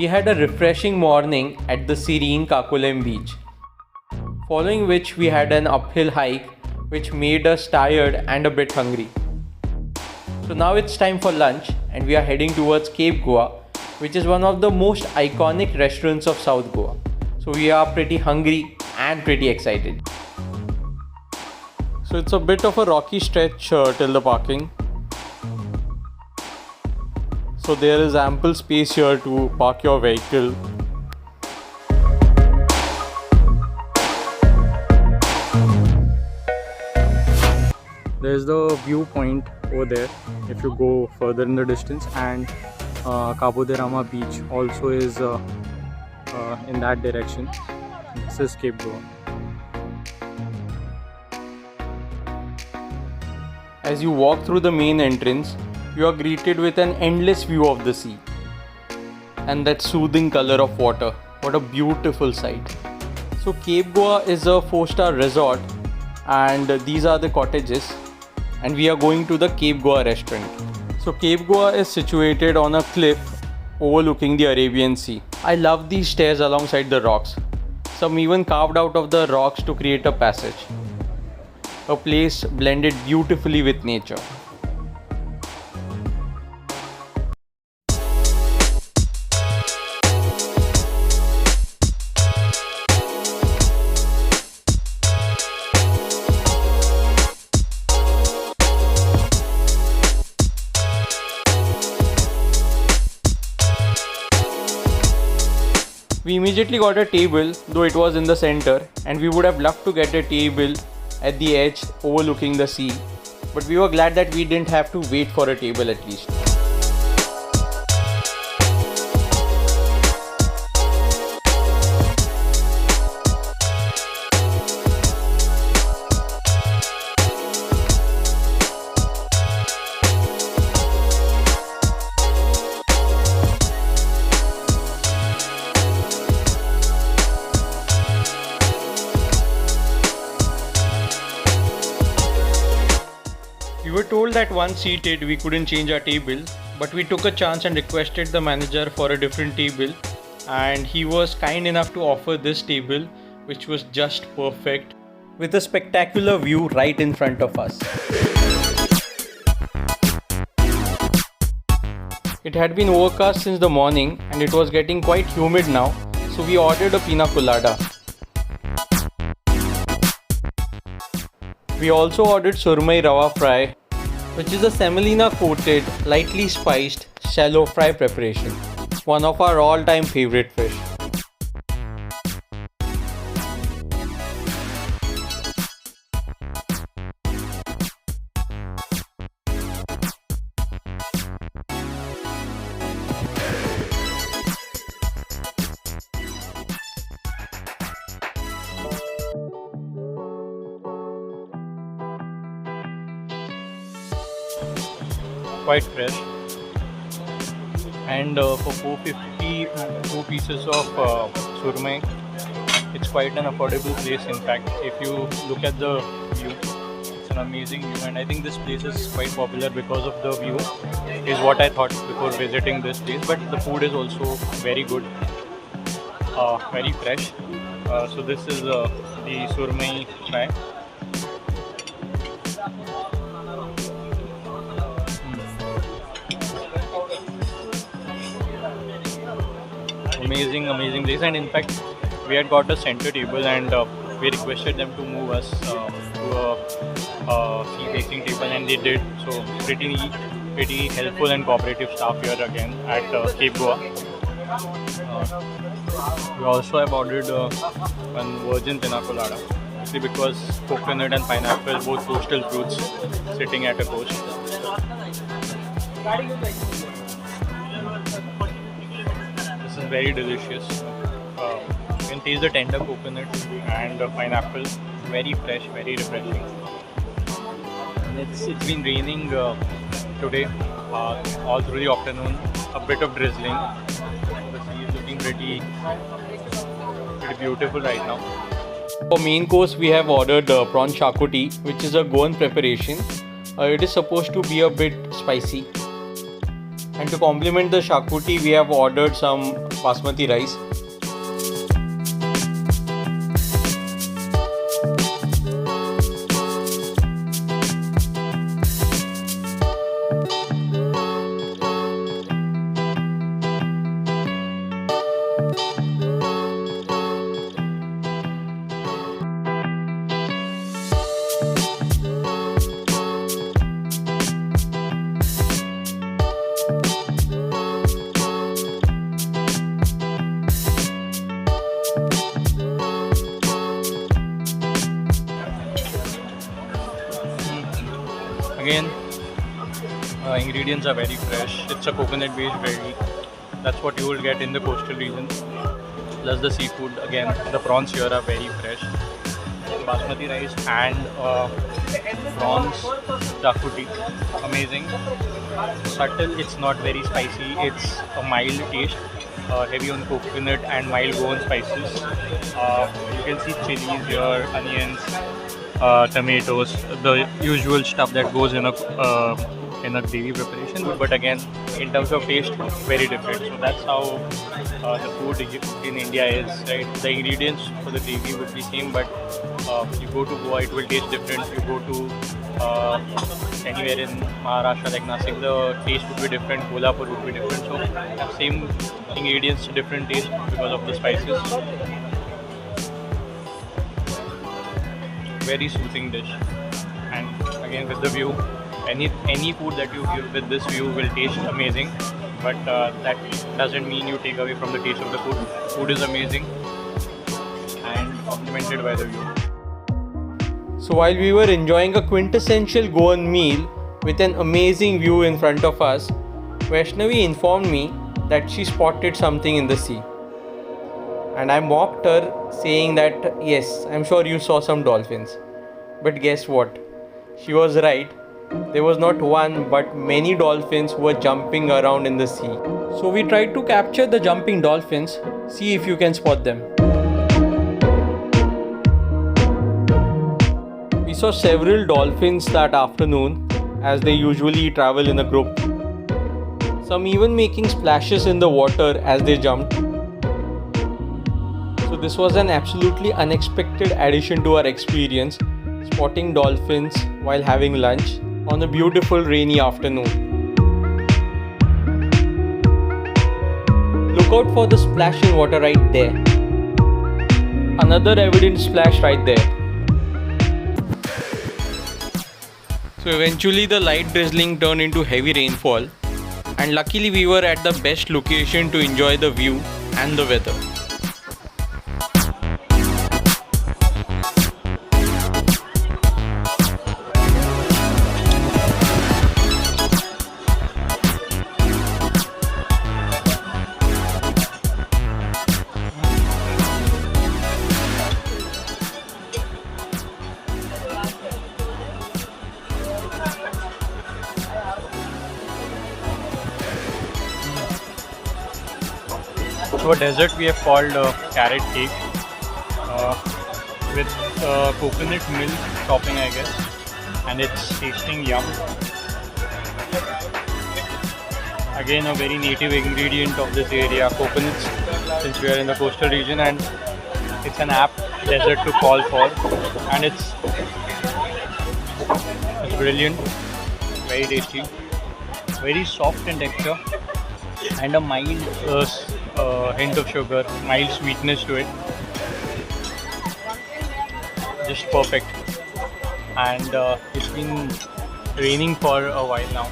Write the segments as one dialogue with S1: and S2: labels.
S1: We had a refreshing morning at the serene Kakolem Beach, following which we had an uphill hike which made us tired and a bit hungry. So now it's time for lunch and we are heading towards Cape Goa, which is one of the most iconic restaurants of South Goa. So we are pretty hungry and pretty excited. So it's a bit of a rocky stretch till the parking. So there is ample space here to park your vehicle.
S2: There's the viewpoint over there if you go further in the distance, and Cabo De Rama Beach also is in that direction. This is Cape Goa.
S1: As you walk through the main entrance, you are greeted with an endless view of the sea and that soothing color of water. What a beautiful sight. So Cape Goa is a 4-star resort and these are the cottages, and we are going to the Cape Goa Restaurant. So Cape Goa is situated on a cliff overlooking the Arabian Sea. I love these stairs alongside the rocks. Some even carved out of the rocks to create a passage. A place blended beautifully with nature. We immediately got a table, though it was in the center, and we would have loved to get a table at the edge overlooking the sea, but we were glad that we didn't have to wait for a table at least. We were told that once seated we couldn't change our table, but we took a chance and requested the manager for a different table, and he was kind enough to offer this table, which was just perfect, with a spectacular view right in front of us. It had been overcast since the morning and it was getting quite humid now, so we ordered a pina colada. We also ordered surmai rava fry, which is a semolina coated, lightly spiced, shallow fry preparation. One of our all-time favorite fish. Quite fresh, and for 450 2 pieces of surmai, it's quite an affordable place. In fact, if you look at the view, it's an amazing view, and I think this place is quite popular because of the view, is what I thought before visiting this place. But the food is also very good, very fresh. So this is the surmai fry. Amazing place, and in fact we had got a center table and we requested them to move us to a sea facing table, and they did. So pretty helpful and cooperative staff here again at Cape Goa. We also have ordered one virgin pina colada, actually because coconut and pineapple, both coastal fruits, sitting at a coast. Very delicious. You can taste the tender coconut and pineapple. Very fresh, very refreshing. And it's been raining today all through the afternoon. A bit of drizzling. The sea is looking pretty beautiful right now. For main course, we have ordered prawn shakuti, which is a Goan preparation. It is supposed to be a bit spicy. And to complement the shakuti, we have ordered some basmati rice. Again, ingredients are very fresh. It's a coconut based gravy. That's what you will get in the coastal region. Plus the seafood, again, the prawns here are very fresh. Basmati rice and prawns shakuti, amazing. Subtle, it's not very spicy. It's a mild taste, heavy on coconut and mild go on spices. You can see chilies here, onions, tomatoes, the usual stuff that goes in a gravy preparation. But again, in terms of taste, very different. So that's how the food in India is, right? The ingredients for the gravy would be same, but you go to Goa, it will taste different. You go to anywhere in Maharashtra like Nasik, the taste would be different. Kolhapur would be different. So same ingredients, different taste because of the spices. Very soothing dish, and again with the view, any food that you give with this view will taste amazing, but that doesn't mean you take away from the taste of the food. Food is amazing and complemented by the view. So while we were enjoying a quintessential Goan meal with an amazing view in front of us, Vaishnavi informed me that she spotted something in the sea. And I mocked her, saying that yes, I'm sure you saw some dolphins. But guess what? She was right. There was not one but many dolphins who were jumping around in the sea. So we tried to capture the jumping dolphins. See if you can spot them. We saw several dolphins that afternoon, as they usually travel in a group. Some even making splashes in the water as they jumped. So this was an absolutely unexpected addition to our experience, spotting dolphins while having lunch on a beautiful rainy afternoon. Look out for the splash in water right there. Another evident splash right there. So eventually the light drizzling turned into heavy rainfall, and luckily we were at the best location to enjoy the view and the weather. So a dessert we have called carrot cake with coconut milk topping, I guess, and it's tasting yum. Again, a very native ingredient of this area, coconuts, since we are in the coastal region, and it's an apt dessert to call for, and it's brilliant, very tasty, very soft in texture, and a mild hint of sugar, mild sweetness to it. Just perfect. And it's been raining for a while now.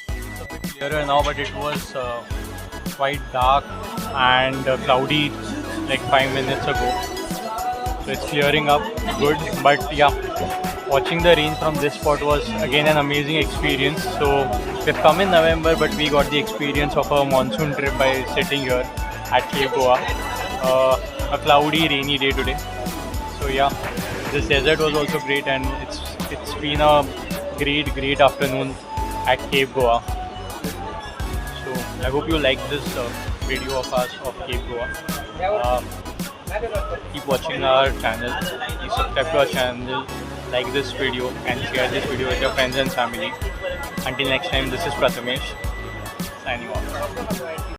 S1: It's a bit clearer now, but it was quite dark and cloudy like 5 minutes ago. So it's clearing up good, but yeah, watching the rain from this spot was again an amazing experience. So we've come in November, but we got the experience of a monsoon trip by sitting here at Cape Goa. A cloudy, rainy day today. So yeah, this desert was also great, and it's been a great afternoon at Cape Goa. So I hope you like this video of us of Cape Goa. Keep watching our channel. Please subscribe to our channel. like this video and share this video with your friends and family. Until next time, this is Prathamesh signing off.